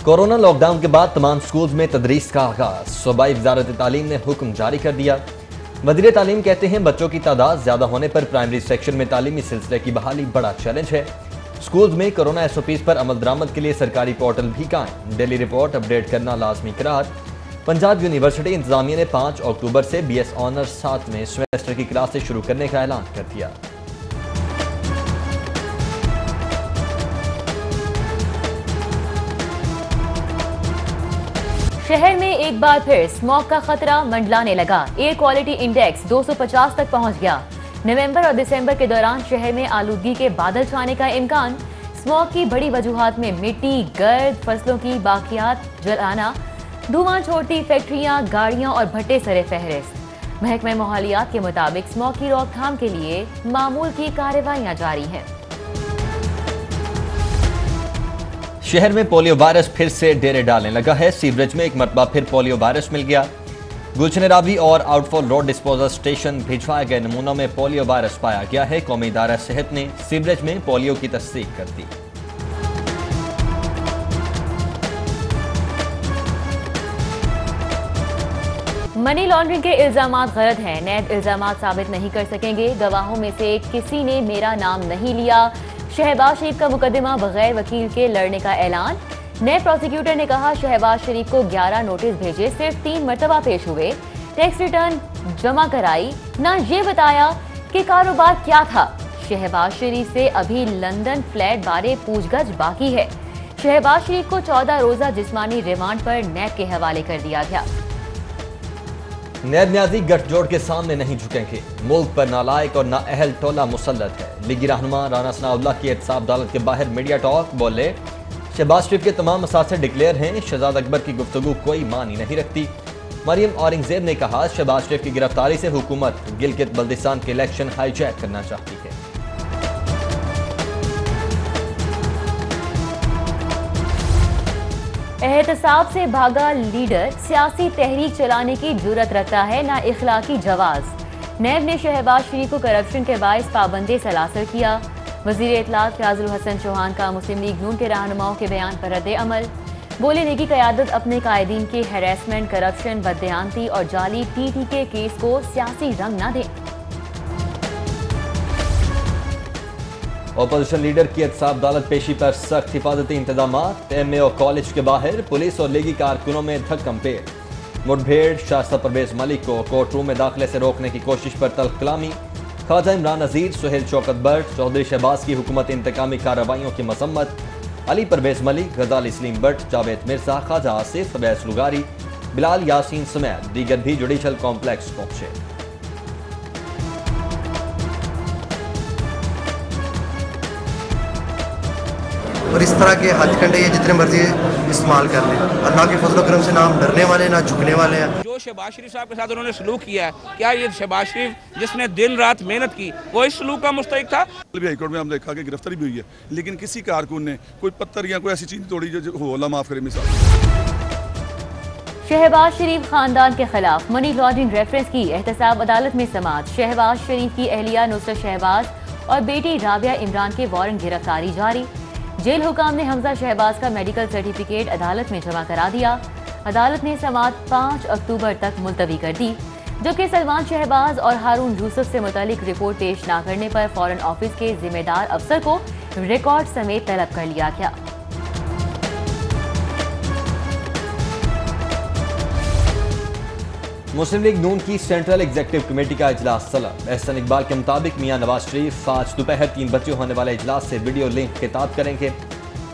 Corona lockdown के बाद तमाम स्कूल्स में तदरीस का आगाज। सूबाई वजारत तालीम ने हुक्म जारी कर दिया। वज़ीर तालीम कहते हैं बच्चों की तादाद ज्यादा होने पर प्राइमरी सेक्शन में तालीमी सिलसिले की बहाली बड़ा चैलेंज है। स्कूल्स में कोरोना SOPs पर अमल दरामद के लिए सरकारी पोर्टल भी कायम। डेली रिपोर्ट अपडेट करना लाजमी करार। पंजाब यूनिवर्सिटी इंतजामिया ने 5 अक्टूबर से BS ऑनर्स 7वें सेमेस्टर की क्लासेस शुरू करने का ऐलान कर दिया। शहर में एक बार फिर स्मॉग का खतरा मंडलाने लगा। एयर क्वालिटी इंडेक्स 250 तक पहुंच गया। नवंबर और दिसंबर के दौरान शहर में आलूदगी के बादल छाने का इम्कान। स्मॉग की बड़ी वजूहात में मिट्टी, गर्द, फसलों की बाकियात जलाना, धुआं छोड़ती फैक्ट्रियां, गाड़ियां और भट्टे सरे फहरिस्त। महकमा माहौलियात के मुताबिक स्मॉग की रोकथाम के लिए मामूल की कार्रवाइयां जारी हैं। शहर में पोलियो वायरस फिर से डेरे डालने लगा है। सीवरेज में एक मरतबा फिर पोलियो वायरस मिल गया। गुलशन रावी और आउटफॉल रोड डिस्पोजल स्टेशन भिजवाए गए नमूनों में पोलियो वायरस पाया गया है। कौमी इदारा सेहत ने सीवरेज में पोलियो की तस्दीक कर दी। मनी लॉन्ड्रिंग के इल्जामात गलत हैं। नैब इल्जामात साबित नहीं कर सकेंगे। गवाहों में से किसी ने मेरा नाम नहीं लिया। शहबाज शरीफ का मुकदमा बगैर वकील के लड़ने का ऐलान। नए प्रोसिक्यूटर ने कहा शहबाज शरीफ को 11 नोटिस भेजे, सिर्फ 3 मरतबा पेश हुए। टैक्स रिटर्न जमा कराई, ना ये बताया कि कारोबार क्या था। शहबाज शरीफ से अभी लंदन फ्लैट बारे पूछगछ बाकी है। शहबाज शरीफ को 14 रोजा जिस्मानी रिमांड पर नैब के हवाले कर दिया गया। नैब न्याजी गठजोड़ के सामने नहीं झुकेंगे। मुल्क पर नालायक और नाअहल टोला मुसल्लत है। लीगी रहनुमा राना सनाउल्लाह की एहतसाब अदालत के बाहर मीडिया टॉक। बोले शहबाज शरीफ के तमाम मसासे डिक्लेयर हैं। शहजाद अकबर की गुफ्तगू कोई मानी नहीं रखती। मरियम औरंगजेब ने कहा शहबाज शरीफ की गिरफ्तारी से हुकूमत गिलगित बल्दिस्तान के इलेक्शन हाईजैक करना चाहती है। एहतसाब से भागा लीडर सियासी तहरीक चलाने की जुर्रत रखता है, ना इखलाकी जवाज। नैब ने शहबाज शरीफ को करप्शन के बायस पाबंदी सलासर किया। वजीर इत्तलात फयाजुल हसन चौहान का मुस्लिम लीग नून के रहनुमाओं के बयान पर रद्द अमल। बोले लीगी क़यादत अपने कायदीन के हैरेसमेंट, करप्शन, बददेहांती और जाली TT के केस को सियासी रंग न दे। अपोजिशन लीडर की एहतसाब अदालत पेशी पर सख्त हिफाजती इंतजाम। MAO कॉलेज के बाहर पुलिस और लीगी कारकुनों में धक्कम पेड़ मुठभेड़। शास्ता परवेज मलिक को कोर्ट रूम में दाखिले से रोकने की कोशिश पर तल्ख कलामी। ख्वाजा इमरान नज़ीर, सुहेल शौकत बट, चौधरी शहबाज की हुकूमत इंतकामी कार्रवाइयों की मसम्मत। अली परवेज मलिक, गजाली सलीम बट, जावेद मिर्जा, ख्वाजा आसिफ, फवैज लुगारी, बिलाल यासीन समेत दीगर भी जुडिशल कॉम्प्लेक्स पहुंचे। और इस तरह के हथकंडे ये जितने मर्जी इस्तेमाल कर लें। अल्लाह के फजल करम से ना हम डरने वाले ना झुकने वाले हैं। जो शहबाज शरीफ साहब के साथ उन्होंने सलूक किया है, क्या ये शहबाज शरीफ जिसने दिन रात मेहनत की वो इस सलूक का मुस्तहिक था? हाईकोर्ट में हमने देखा कि गिरफ्तारी भी हुई है, लेकिन किसी कारकुन ने कोई पत्थर या कोई ऐसी चीज तोड़ी जो हो, अल्लाह माफ करे मिसाल। शहबाज शरीफ खानदान के खिलाफ मनी लॉन्ड्रिंग रेफरेंस की एहतसाब अदालत में समाअत। शहबाज शरीफ की अहलिया नुसरत शहबाज और बेटी राबिया इमरान के वारंट गिरफ्तारी जारी। जेल हुकाम ने हमजा शहबाज का मेडिकल सर्टिफिकेट अदालत में जमा करा दिया। अदालत ने समाअत 5 अक्टूबर तक मुलतवी कर दी, जो कि सलमान शहबाज और हारून यूसुफ से मुतालिक रिपोर्ट पेश न करने पर फॉरेन ऑफिस के जिम्मेदार अफसर को रिकॉर्ड समेत तलब कर लिया गया। मुस्लिम लीग नून की सेंट्रल एग्जीक्यूटिव कमेटी का इजलास तलब। एहसन इकबाल के मुताबिक मियां नवाज शरीफ आज दोपहर 3 बजे होने वाले इजलास से वीडियो लिंक खिताब करेंगे।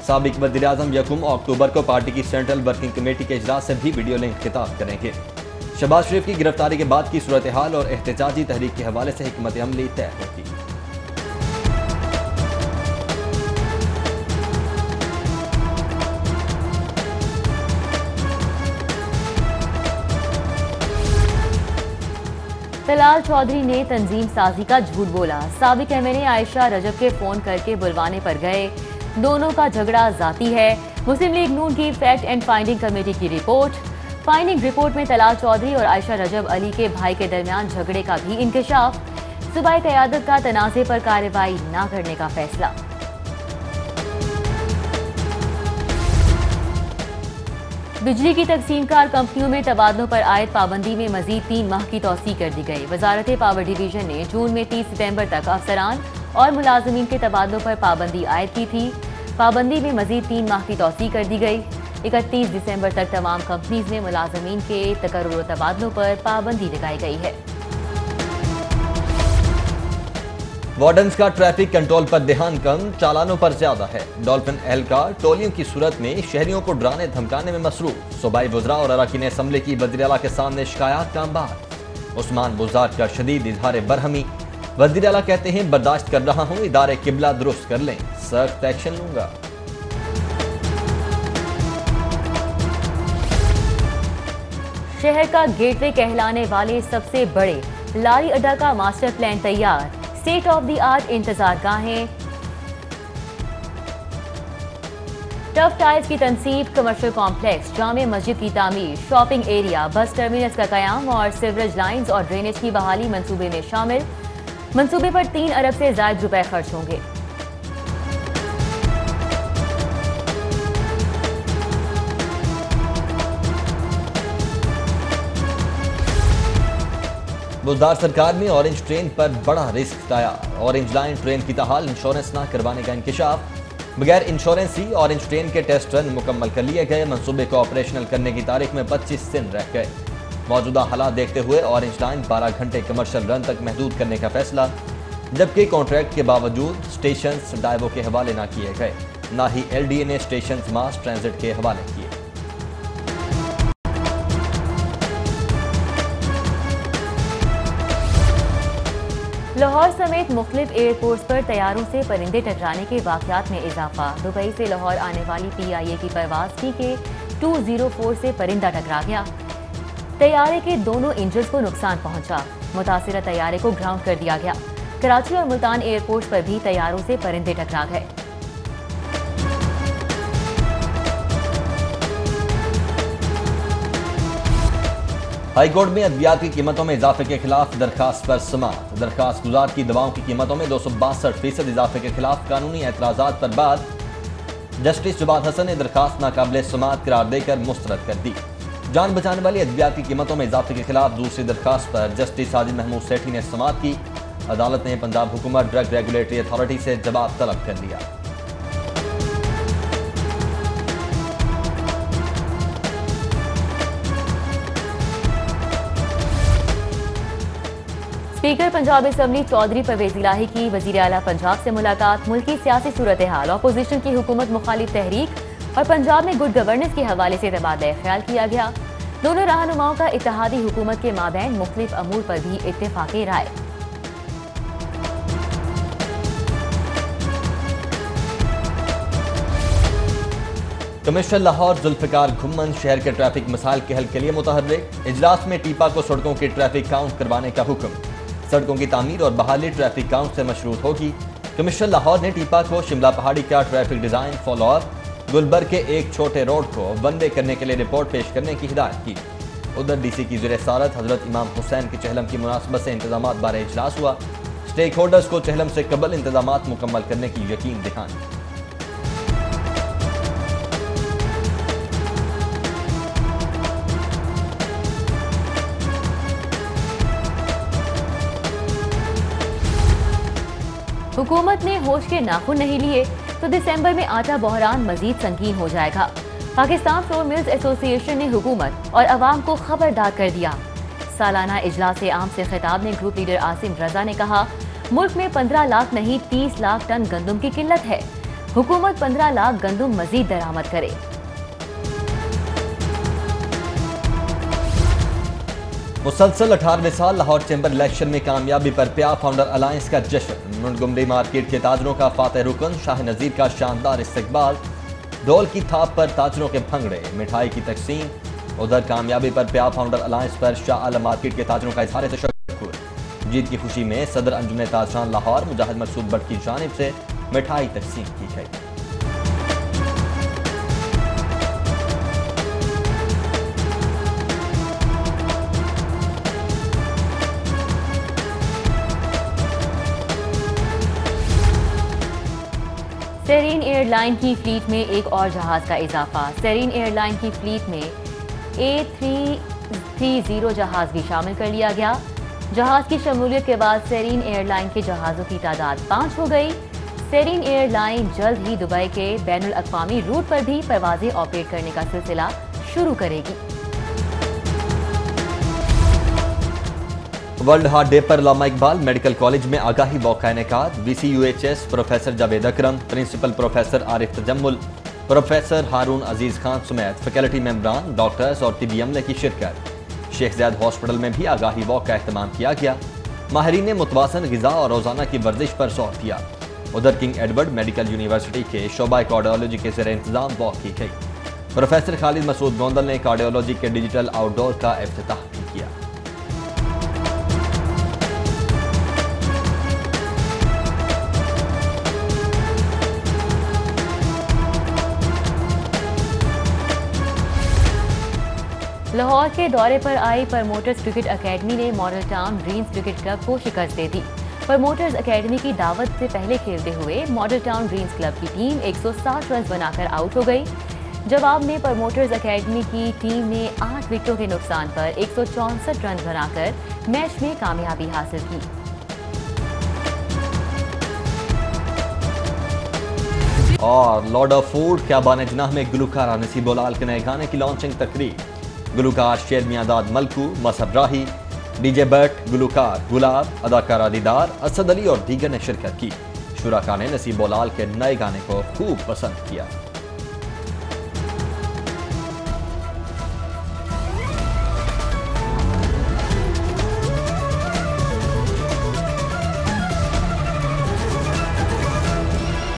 साबिक वज़ीर आज़म 1 अक्टूबर को पार्टी की सेंट्रल वर्किंग कमेटी के इजलास से भी वीडियो लिंक खिताब करेंगे। शहबाज शरीफ की गिरफ्तारी के बाद की सूरत हाल और एहतजाजी तहरीक के हवाले से हिकमत अमली तय होगी। तलाल चौधरी ने तंजीम साजी का झूठ बोला। साबिक MLA आयशा रजब के फोन करके बुलवाने पर गए। दोनों का झगड़ा जाती है। मुस्लिम लीग नून की फैक्ट एंड फाइंडिंग कमेटी की रिपोर्ट। फाइंडिंग रिपोर्ट में तलाल चौधरी और आयशा रजब अली के भाई के दरमियान झगड़े का भी इंकशाफ। सूबाई क़यादत का तनाज़े पर कार्रवाई न करने का फैसला। बिजली की तकसीमकार कंपनियों में तबादलों पर आयद पाबंदी में मजीद 3 माह की तौसी कर दी गई। वजारत पावर डिवीजन ने जून में 30 सितंबर तक अफसरान और मुलाजमीन के तबादलों पर पाबंदी आयद की थी। पाबंदी में मजीद 3 माह की तौसी कर दी गई। 31 दिसंबर तक तमाम कंपनीज में मुलाजमीन के तकर्रुर तबादलों पर पाबंदी लगाई गई है। वार्डन्स का ट्रैफिक कंट्रोल पर ध्यान कम, चालानों पर ज्यादा है। डॉल्फिन एहलकार टोलियों की सूरत में शहरियों को डराने धमकाने में मसरूफ। सूबाई वज़रा और अरकान असम्बली की वज़ीर आला के सामने शिकायत का अंबार। उस्मान बुज़दार का शदीद इजहार बरहमी। वज़ीर आला कहते हैं बर्दाश्त कर रहा हूं, इदारे किबला दुरुस्त कर लें, सख्त एक्शन लूंगा। शहर का गेटवे कहलाने वाले सबसे बड़े लारी अड्डा का मास्टर प्लान तैयार। स्टेट ऑफ द आर्ट इंतजार गाहें, टफ टाइल्स की तनसीब, कमर्शियल कॉम्प्लेक्स, जामे मस्जिद की तामीर, शॉपिंग एरिया, बस टर्मिनस का कयाम और सीवरेज लाइंस और ड्रेनेज की बहाली मंसूबे में शामिल। मंसूबे पर 3 अरब से ज्यादा रुपए खर्च होंगे। बुज़दार सरकार में ऑरेंज ट्रेन पर बड़ा रिस्क तैयार। ऑरेंज लाइन ट्रेन की तहाल इंश्योरेंस न करवाने का इंकशाफ। बगैर इंश्योरेंस ही ऑरेंज ट्रेन के टेस्ट रन मुकम्मल कर लिए गए। मंसूबे को ऑपरेशनल करने की तारीख में 25 दिन रह गए। मौजूदा हालात देखते हुए ऑरेंज लाइन 12 घंटे कमर्शियल रन तक महदूद करने का फैसला, जबकि कॉन्ट्रैक्ट के बावजूद स्टेशन डायवो के हवाले न किए गए, न ही LDA ने स्टेशन मास ट्रांजिट के हवाले किए। लाहौर समेत मुख्तलिफ एयरपोर्ट्स पर तैयारों से परिंदे टकराने के वाक़यात में इजाफा। दुबई से लाहौर आने वाली PIA की परवाज TK-204 से परिंदा टकरा गया। तैयारे के दोनों इंजन्स को नुकसान पहुंचा। मुतासिरा तैयारे को ग्राउंड कर दिया गया। कराची और मुल्तान एयरपोर्ट पर भी तैयारों से परिंदे टकरा गए। हाई कोर्ट में अद्वियात की कीमतों में इजाफे के खिलाफ दरखास्त पर समाअत। दरखास्त गुजार की दवाओं की कीमतों में 262% इजाफे के खिलाफ कानूनी एतराजात पर बाद जस्टिस जुबाद हसन ने दरखास्त नाकाबिल समाअत करार देकर मुस्तरद कर दी। जान बचाने वाली अद्वियात की कीमतों में इजाफे के खिलाफ दूसरी दरखास्त पर जस्टिस साजिद महमूद सेठी ने समाअत की। अदालत ने पंजाब हुकूमत ड्रग रेगुलेटरी अथॉरिटी से जवाब तलब कर लिया। स्पीकर पंजाब असम्बली चौधरी परवेज इलाही की वजीर आला पंजाब से मुलाकात। मुल्की सियासी सूरत हाल, अपोजिशन की हुकूमत मुखालिफ तहरीक और पंजाब में गुड गवर्नेंस के हवाले से तबादला ख्याल किया गया। दोनों रहनुमाओं का इत्तेहादी हुकूमत के माबैन मुख्तलिफ अमूर पर भी इत्तेफाक़ी राय। कमिश्नर लाहौर जुल्फिकार घुम्मन शहर के ट्रैफिक मसाइल के हल के लिए मुतहर्रिक। इजलास में टीपा को सड़कों की ट्रैफिक काउंट करवाने का हुक्म। सड़कों की तामीर और बहाली ट्रैफिक काउंट से मशरूत होगी। कमिश्नर लाहौर ने टीपा को शिमला पहाड़ी का traffic design follow up, Gulberg के एक छोटे रोड को वन वे करने के लिए रिपोर्ट पेश करने की हिदायत की। उधर DC की ज़ेर सदारत हजरत इमाम हुसैन के चहलम की मुनासबत से इंतजामात बारे इजलास हुआ। स्टेक होल्डर्स को चहलम से कबल इंतजामात मुकम्मल करने की यकीन दिखानी। हुकूमत ने होश के नाखून नहीं लिए तो दिसंबर में आटा बहरान मजीद संगीन हो जाएगा। पाकिस्तान फ्लोर मिल्स एसोसिएशन ने हुकूमत और अवाम को खबरदार कर दिया। सालाना इजलास आम से खिताब में ग्रुप लीडर आसिम रजा ने कहा, मुल्क में 15 लाख नहीं 30 लाख टन गंदम की किल्लत है। हुकूमत 15 लाख गंदम मजीद दरामद करे। मुसलसल 18वें साल लाहौर चैम्बर इलेक्शन में कामयाबी पर प्या फाउंडर अलायंस का जश्न। मुंडगुमरी मार्केट के ताजरों का फातह रुकन शाह नजीर का शानदार इस्तकबाल। ढोल की थाप पर ताजरों के भंगड़े, मिठाई की तकसीम। उधर कामयाबी पर प्या फाउंडर अलायंस पर शाह आलम मार्केट के ताजरों का इजहार तशक्कुर। जीत की खुशी में सदर अंजुमन ताजरान लाहौर मुजाहिद मकसूद भट्ट की जानिब से मिठाई तकसीम की गई। सेरीन एयरलाइन की फ्लीट में एक और जहाज का इजाफा। सेरीन एयरलाइन की फ्लीट में A330 जहाज भी शामिल कर लिया गया। जहाज की शमूलियत के बाद सेरीन एयरलाइन के जहाज़ों की तादाद 5 हो गई। सेरीन एयरलाइन जल्द ही दुबई के बैनुल अक़वामी रूट पर भी परवाजें ऑपरेट करने का सिलसिला शुरू करेगी। वर्ल्ड हार्ट डे पर अल्लामा इकबाल मेडिकल कॉलेज में आगाही वॉक का इनेकाद। VCUHS professor Javed Akram, principal professor Arif Tajammul, professor Haroon Aziz Khan समेत फैकल्टी मेंबरान, डॉक्टर्स और तिबी अमले की शिरकत। शेख ज़ायद हॉस्पिटल में भी आगाही वॉक का एहतमाम किया गया। माहिरीन ने मुतवाज़न ग़िज़ा और रोज़ाना की वर्जिश पर जोर दिया। उधर किंग एडवर्ड मेडिकल यूनिवर्सिटी के शोबा कार्डियोलॉजी के ज़ेर इंतज़ाम वॉक की गई। प्रोफेसर खालिद मसूद गोंदल ने कार्डियोलॉजी के डिजिटल आउटडोर का इफ्तिताह भी किया। लाहौर के दौरे पर आई प्रमोटर्स क्रिकेट अकेडमी ने model town dreams cricket club को शिकस्त दे दी। प्रमोटर्स अकेडमी की दावत से पहले खेलते हुए मॉडल टाउन ड्रीम्स क्लब की टीम 160 रन बनाकर आउट हो गई। जवाब में प्रमोटर्स अकेडमी की टीम ने 8 विकेटों के नुकसान पर 164 रन बनाकर मैच में कामयाबी हासिल की। और लॉर्ड ऑफ फूड ख्याबान जनाह में गुलकारा नसीब उलाल के नए गाने की लॉन्चिंग तकरीब। गुलकार शेर मियादाद मलकू, मसहब राही, DJ बट, गुलकार गुलाब, अदाकारा दीदार, असद अली और दीगर ने शिरकत की। शुराका ने नसीब उलाल के नए गाने को खूब पसंद किया।